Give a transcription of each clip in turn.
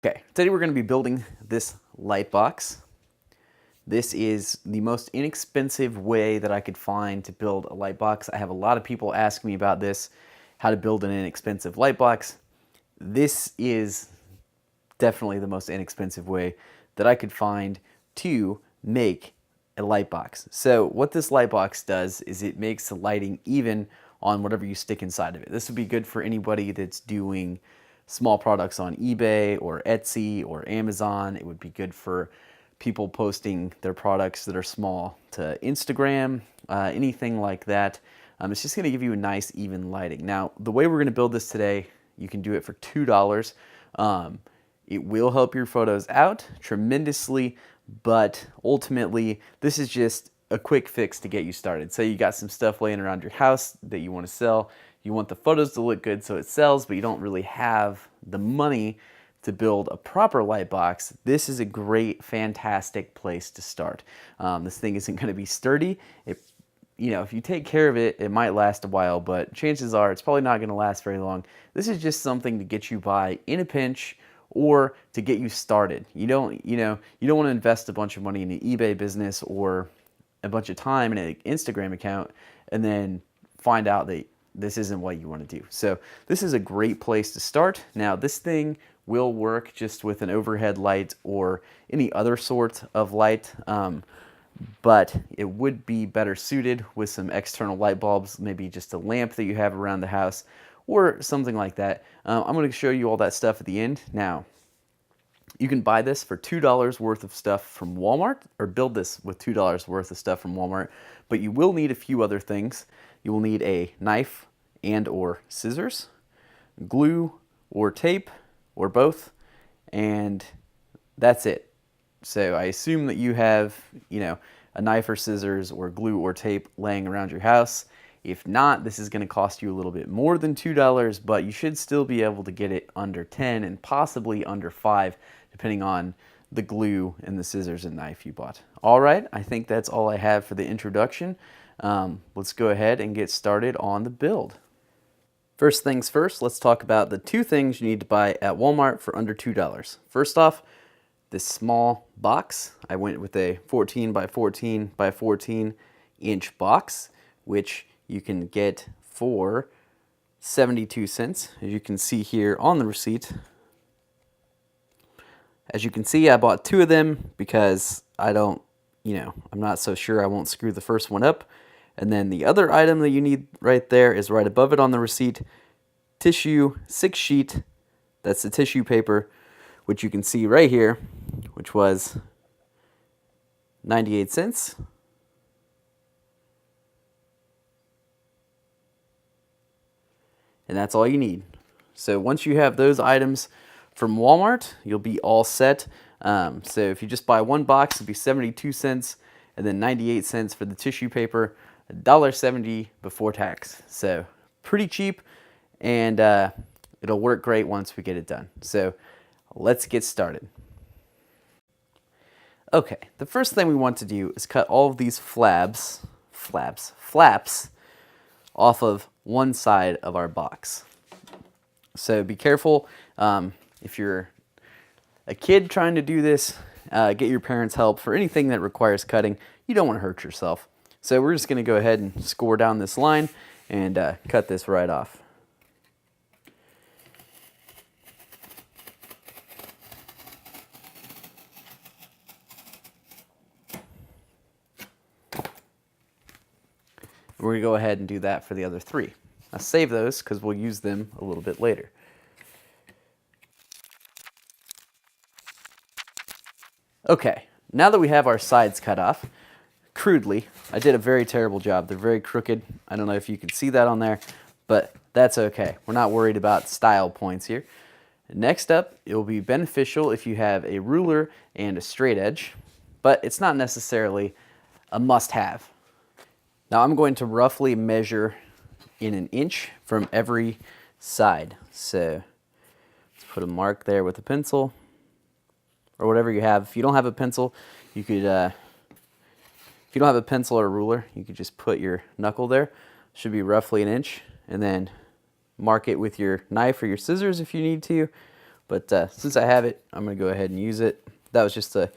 Okay, today we're going to be building this light box. This is the most inexpensive way that I could find to build a light box. I have a lot of people ask me about this, how to build an inexpensive light box. This is definitely the most inexpensive way that I could find to make a light box. So what this light box does is it makes the lighting even on whatever you stick inside of it. This would be good for anybody that's doing small products on eBay or Etsy or Amazon. It would be good for people posting their products that are small to Instagram, anything like that. It's just gonna give you a nice even lighting. Now, the way we're gonna build this today, you can do it for $2. It will help your photos out tremendously, but ultimately, this is just a quick fix to get you started. Say you got some stuff laying around your house that you want to sell. You want the photos to look good so it sells, but you don't really have the money to build a proper light box. This is a great, fantastic place to start. This thing isn't going to be sturdy. If you take care of it, it might last a while, but chances are it's probably not going to last very long. This is just something to get you by in a pinch, or to get you started. You don't want to invest a bunch of money in an eBay business or a bunch of time in an Instagram account and then find out that this isn't what you want to do. So this is a great place to start. Now this thing will work just with an overhead light or any other sort of light, but it would be better suited with some external light bulbs, maybe just a lamp that you have around the house or something like that. I'm going to show you all that stuff at the end. Now, you can buy this for $2 worth of stuff from Walmart, or build this with $2 worth of stuff from Walmart, but you will need a few other things. You will need a knife and or scissors, glue or tape, or both, and that's it. So I assume that you have, a knife or scissors or glue or tape laying around your house. If not, this is going to cost you a little bit more than $2, but you should still be able to get it under 10 and possibly under 5, depending on the glue and the scissors and knife you bought. All right, I think that's all I have for the introduction. Let's go ahead and get started on the build. First things first, let's talk about the two things you need to buy at Walmart for under $2. First off, this small box. I went with a 14 by 14 by 14 inch box, which you can get for 72 cents, as you can see here on the receipt. As you can see, I bought two of them because I'm not so sure I won't screw the first one up. And then the other item that you need right there is right above it on the receipt, tissue 6 sheet. That's the tissue paper, which you can see right here, which was 98 cents. And that's all you need. So once you have those items from Walmart, you'll be all set. So if you just buy one box, it'll be 72 cents, and then 98 cents for the tissue paper, $1.70 before tax. So pretty cheap, and it'll work great once we get it done. So let's get started. Okay, the first thing we want to do is cut all of these flaps off of one side of our box. So be careful. If you're a kid trying to do this, get your parents' help for anything that requires cutting. You don't want to hurt yourself. So we're just going to go ahead and score down this line and cut this right off. We're going to go ahead and do that for the other three. Now save those because we'll use them a little bit later. Okay, now that we have our sides cut off, crudely, I did a very terrible job. They're very crooked. I don't know if you can see that on there, but that's okay. We're not worried about style points here. Next up, it will be beneficial if you have a ruler and a straight edge, but it's not necessarily a must-have. Now I'm going to roughly measure in an inch from every side. So let's put a mark there with a pencil or whatever you have. If you don't have a pencil, you could, if you don't have a pencil or a ruler, you could just put your knuckle there. Should be roughly an inch, and then mark it with your knife or your scissors if you need to, But since I have it, I'm going to go ahead and use it. That was just a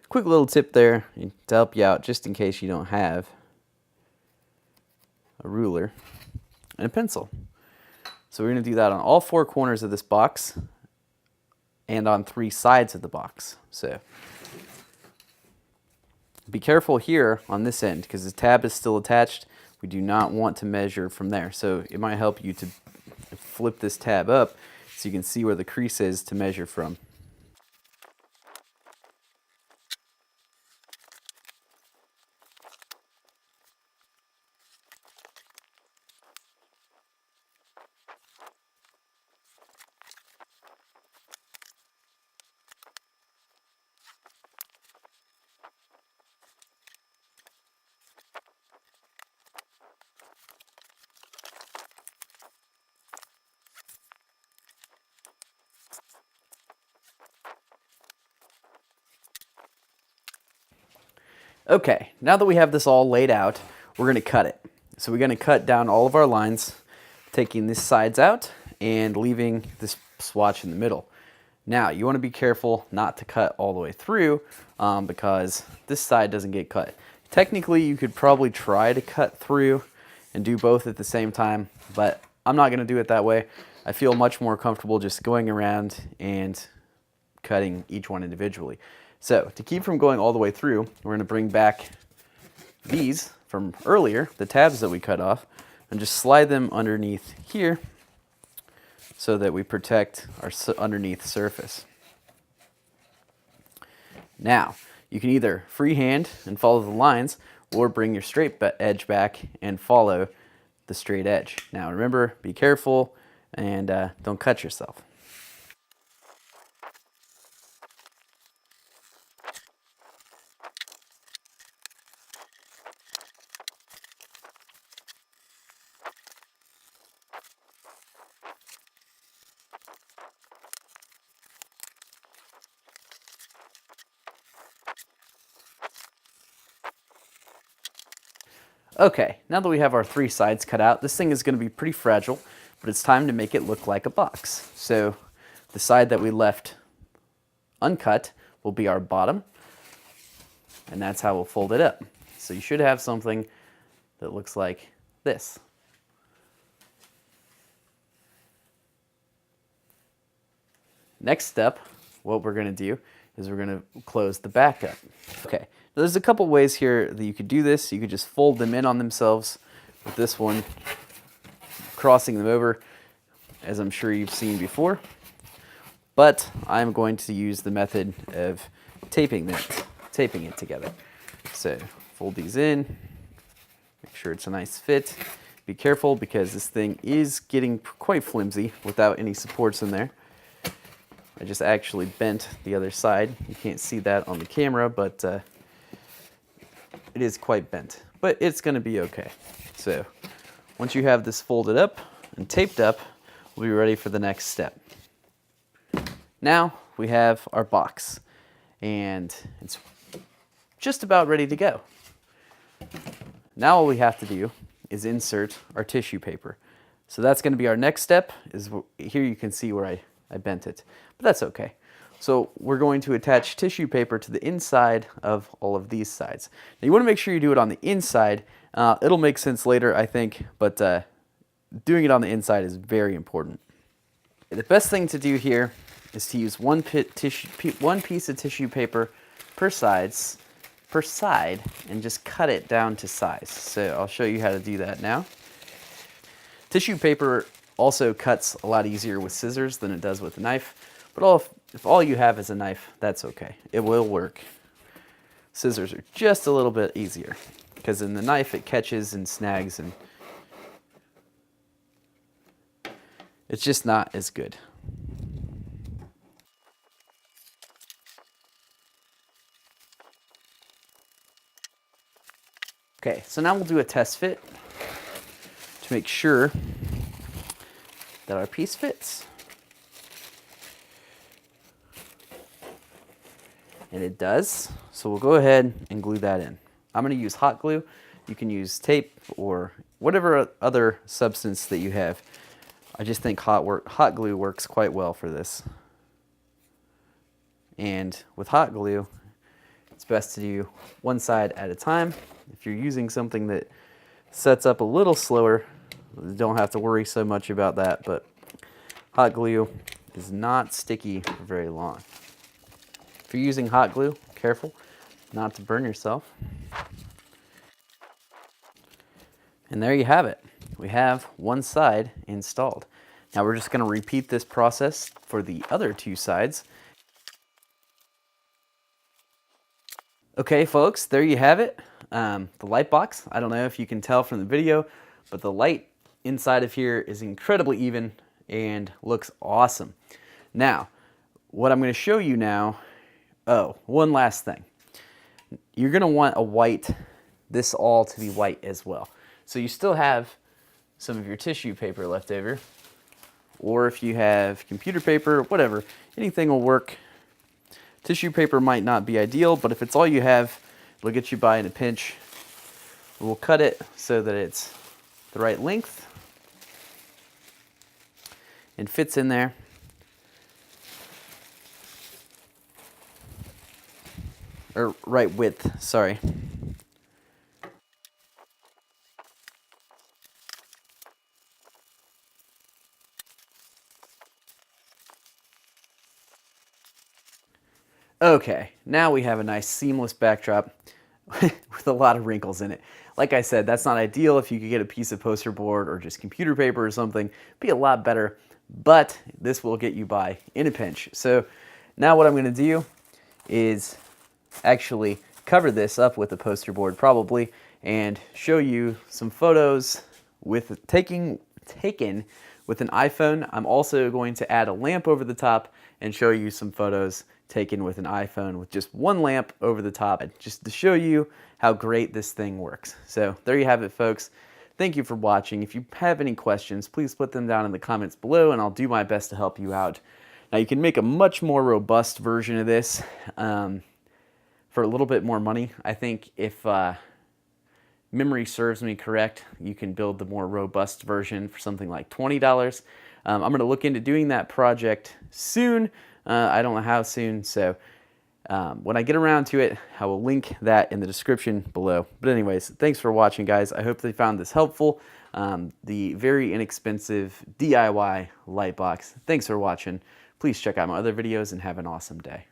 quick little tip there to help you out, just in case you don't have a ruler and a pencil. So we're going to do that on all 4 corners of this box and on 3 sides of the box. So be careful here on this end because the tab is still attached. We do not want to measure from there. So it might help you to flip this tab up so you can see where the crease is to measure from. Okay, now that we have this all laid out, we're going to cut it. So we're going to cut down all of our lines, taking these sides out and leaving this swatch in the middle. Now, you want to be careful not to cut all the way through because this side doesn't get cut. Technically, you could probably try to cut through and do both at the same time, but I'm not going to do it that way. I feel much more comfortable just going around and cutting each one individually. So to keep from going all the way through, we're going to bring back these from earlier, the tabs that we cut off, and just slide them underneath here so that we protect our underneath surface. Now, you can either freehand and follow the lines or bring your straight edge back and follow the straight edge. Now remember, be careful and don't cut yourself. Okay, now that we have our 3 sides cut out, this thing is going to be pretty fragile, but it's time to make it look like a box. So the side that we left uncut will be our bottom, and that's how we'll fold it up. So you should have something that looks like this. Next step, what we're going to do is we're going to close the back up. Okay, now there's a couple ways here that you could do this. You could just fold them in on themselves with this one, crossing them over, as I'm sure you've seen before. But I'm going to use the method of taping it together. So fold these in, make sure it's a nice fit. Be careful because this thing is getting quite flimsy without any supports in there. I just actually bent the other side. You can't see that on the camera, but it is quite bent. But it's going to be okay. So once you have this folded up and taped up, we'll be ready for the next step. Now we have our box, and it's just about ready to go. Now all we have to do is insert our tissue paper. So that's going to be our next step. Here you can see where I bent it, but that's okay. So we're going to attach tissue paper to the inside of all of these sides. Now you want to make sure you do it on the inside. It'll make sense later, I think, but doing it on the inside is very important. The best thing to do here is to use one piece of tissue paper per side and just cut it down to size. So I'll show you how to do that now. Tissue paper also cuts a lot easier with scissors than it does with a knife, but if all you have is a knife, that's okay. It will work. Scissors are just a little bit easier because in the knife it catches and snags and it's just not as good. Okay, so now we'll do a test fit to make sure that our piece fits. And it does, so we'll go ahead and glue that in. I'm going to use hot glue. You can use tape or whatever other substance that you have. I just think hot glue works quite well for this. And with hot glue, it's best to do one side at a time. If you're using something that sets up a little slower, you don't have to worry so much about that, but hot glue is not sticky for very long. If you're using hot glue, careful not to burn yourself. And there you have it. We have one side installed. Now we're just going to repeat this process for the other two sides. Okay, folks, there you have it. The light box. I don't know if you can tell from the video, but the light inside of here is incredibly even and looks awesome. Now, what I'm going to show you now, one last thing. You're going to want a white, this all to be white as well. So you still have some of your tissue paper left over, or if you have computer paper, whatever, anything will work. Tissue paper might not be ideal, but if it's all you have, it'll get you by in a pinch. We'll cut it so that it's the right length and fits in there. Or right width, sorry. Okay, now we have a nice seamless backdrop with a lot of wrinkles in it. Like I said, that's not ideal. If you could get a piece of poster board or just computer paper or something, it'd be a lot better, but this will get you by in a pinch. So now what I'm gonna do is actually cover this up with a poster board probably and show you some photos with taken with an iPhone. I'm also going to add a lamp over the top and show you some photos taken with an iPhone with just one lamp over the top, just to show you how great this thing works. So there you have it, folks. Thank you for watching. If you have any questions, please put them down in the comments below and I'll do my best to help you out. Now you can make a much more robust version of this for a little bit more money. I think if memory serves me correct, you can build the more robust version for something like $20. I'm going to look into doing that project soon. I don't know how soon, so when I get around to it, I will link that in the description below. But anyways, thanks for watching, guys. I hope they found this helpful. The very inexpensive DIY light box. Thanks for watching. Please check out my other videos and have an awesome day.